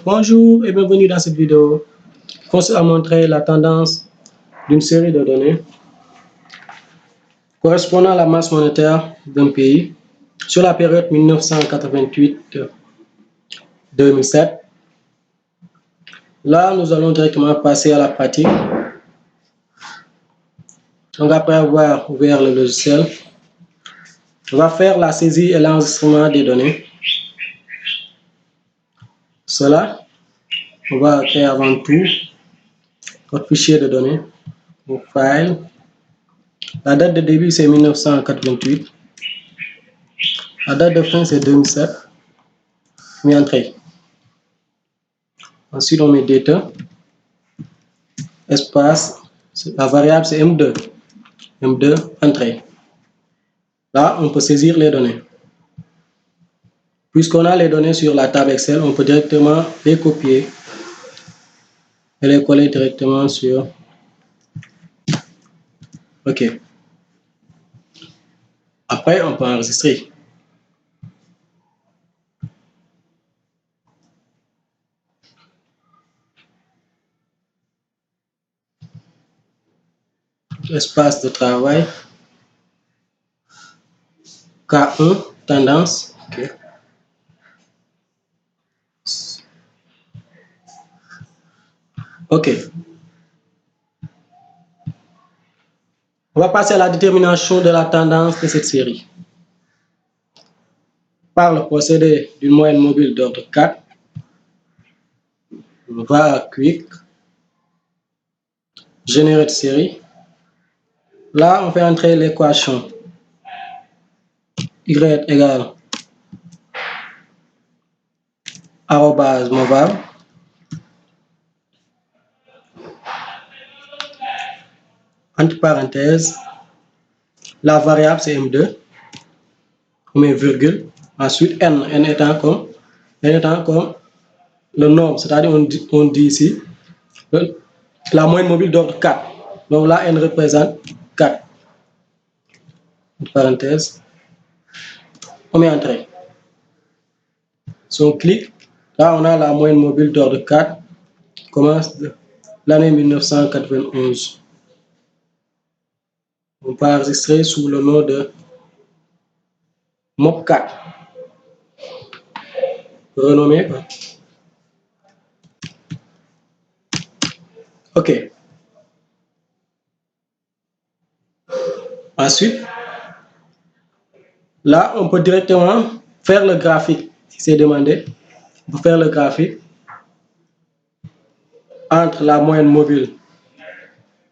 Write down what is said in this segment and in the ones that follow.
Bonjour et bienvenue dans cette vidéo qui consiste à montrer la tendance d'une série de données correspondant à la masse monétaire d'un pays sur la période 1988-2007. Là, nous allons directement passer à la pratique. Donc, après avoir ouvert le logiciel, on va faire la saisie et l'enregistrement des données. Cela, on va créer avant tout notre fichier de données, au file. La date de début, c'est 1988. La date de fin, c'est 2007. Mais entrée. Ensuite, on met data, espace, la variable, c'est M2. M2, entrée. Là, on peut saisir les données. Puisqu'on a les données sur la table Excel, on peut directement les copier et les coller directement sur OK. Après, on peut enregistrer. Espace de travail. K1, tendance. OK. OK. On va passer à la détermination de la tendance de cette série. Par le procédé d'une moyenne mobile d'ordre 4, on va à Quick, générer de série. Là, on fait entrer l'équation y égale arrobase movable entre parenthèses, la variable c'est M2, on met virgule, ensuite n étant comme le nombre, c'est-à-dire on dit ici la moyenne mobile d'ordre 4. Donc là, n représente 4. Entre parenthèses, on met entrée. Si on clique, là on a la moyenne mobile d'ordre 4 qui commence de l'année 1991. On peut enregistrer sous le nom de MOB4. Renommé. OK. Ensuite, là, on peut directement faire le graphique. Si c'est demandé, on peut faire le graphique entre la moyenne mobile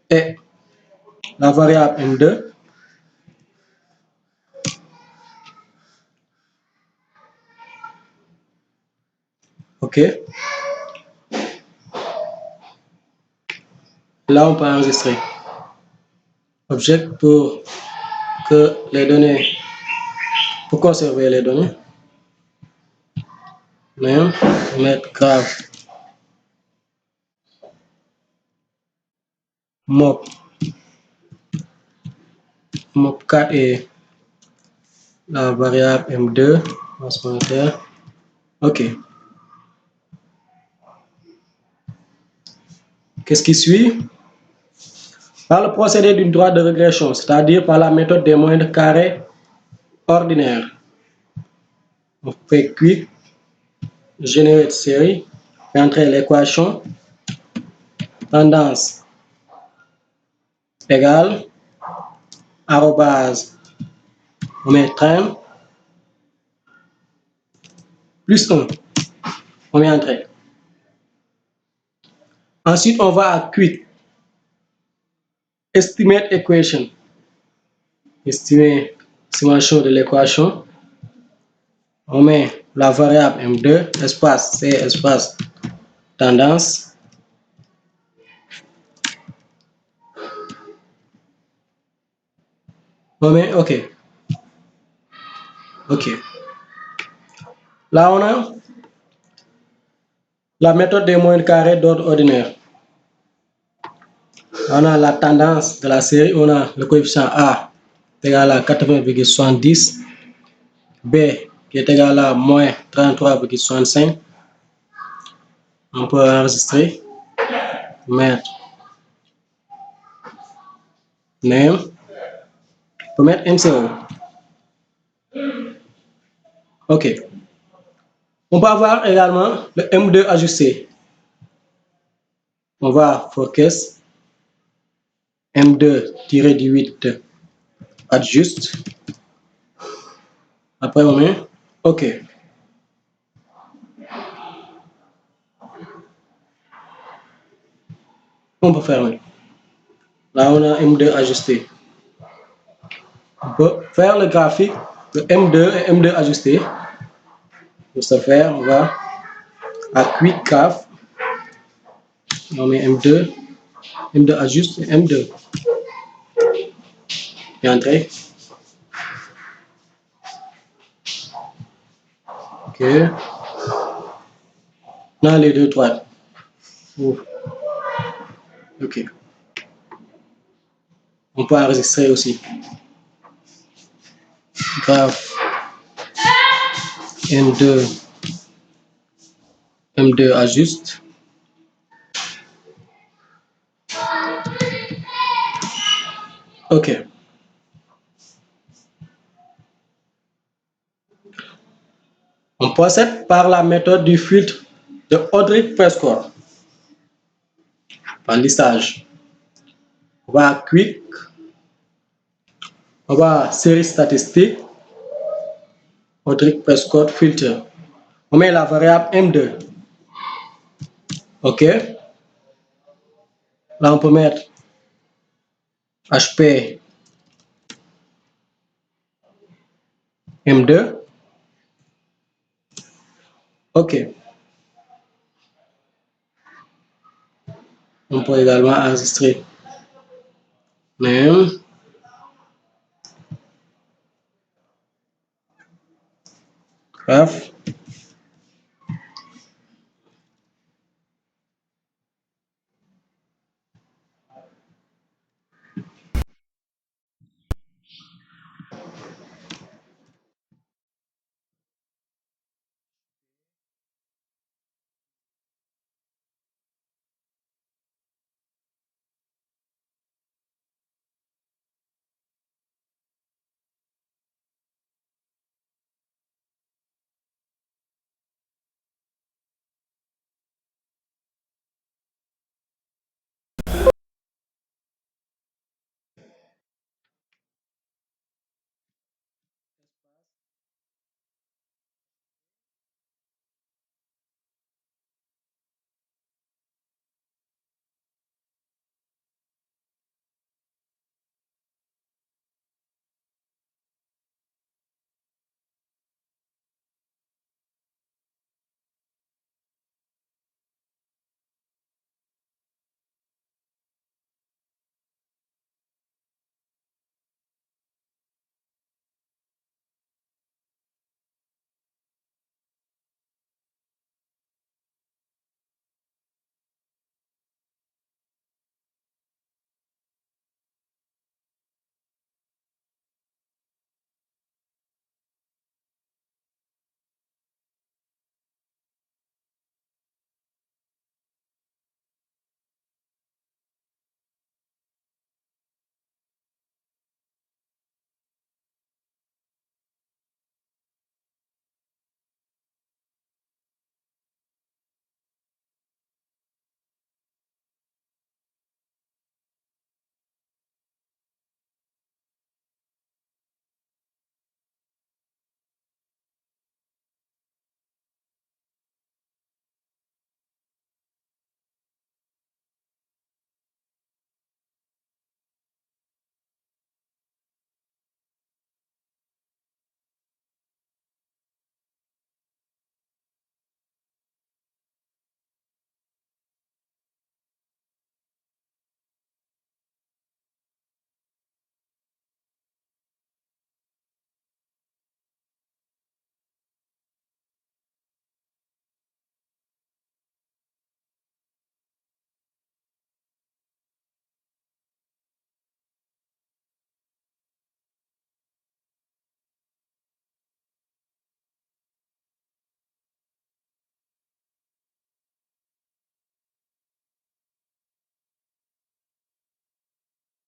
et la variable M2. OK. Là, on peut enregistrer. Object pour que les données, pour conserver les données. Même, mettre grave. Mob4 et la variable M2, masse monétaire. OK. Qu'est-ce qui suit? Par le procédé d'une droite de régression, c'est-à-dire par la méthode des moyens de carré ordinaire. On fait quick, générer de série, et entrer l'équation tendance égale arrobase, on met trend plus 1, on met entrée. Ensuite, on va à quick, estimate equation, estimation de l'équation. On met la variable M2, espace C, espace tendance. On met OK. OK. Là, on a la méthode des moyennes carrées d'ordre ordinaire. On a la tendance de la série, on a le coefficient A égal à 80,70, B qui est égal à moins 33,65, On peut enregistrer, mettre name, on peut mettre MCO. OK. On peut avoir également le M2 ajusté. On va focus M2-18 adjust. Après, on met OK. On peut fermer. Là, on a M2 ajusté. On peut faire le graphique de M2 et M2 ajusté. Pour ce faire, on va à Quick Graph. On met M2, M2 ajuste et M2. Et entrer. OK. On a les deux droites. OK. On peut enregistrer aussi. Graph M2, M2 ajuste. OK. On procède par la méthode du filtre de Hodrick-Prescott. Par listage. On va à Quick. On va à série statistique. Hodrick-Prescott filter. On met la variable M2. OK. Là, on peut mettre HP M2. OK. On peut également enregistrer name, graph,